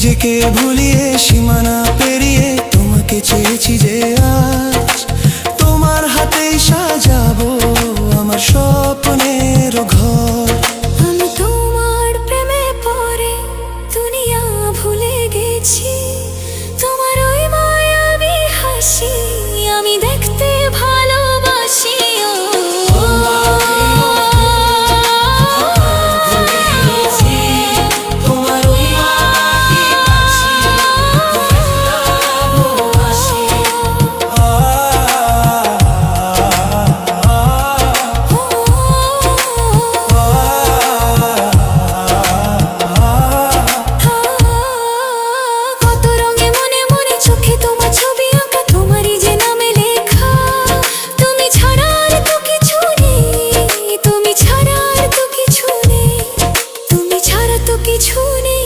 নিজেকে ভুলিয়ে সীমানা পেরিয়ে তোমাকে চেয়েছি যে আজ তোমার হাতেই সাজাবো আমার স্বপ্নের ঘর। আমি তোমার প্রেমে পড়ে দুনিয়া ভুলে গেছি, তোমার ওই মায়াবী হাসি আমি দেখতে ভালোবাসি। কিছু নেই।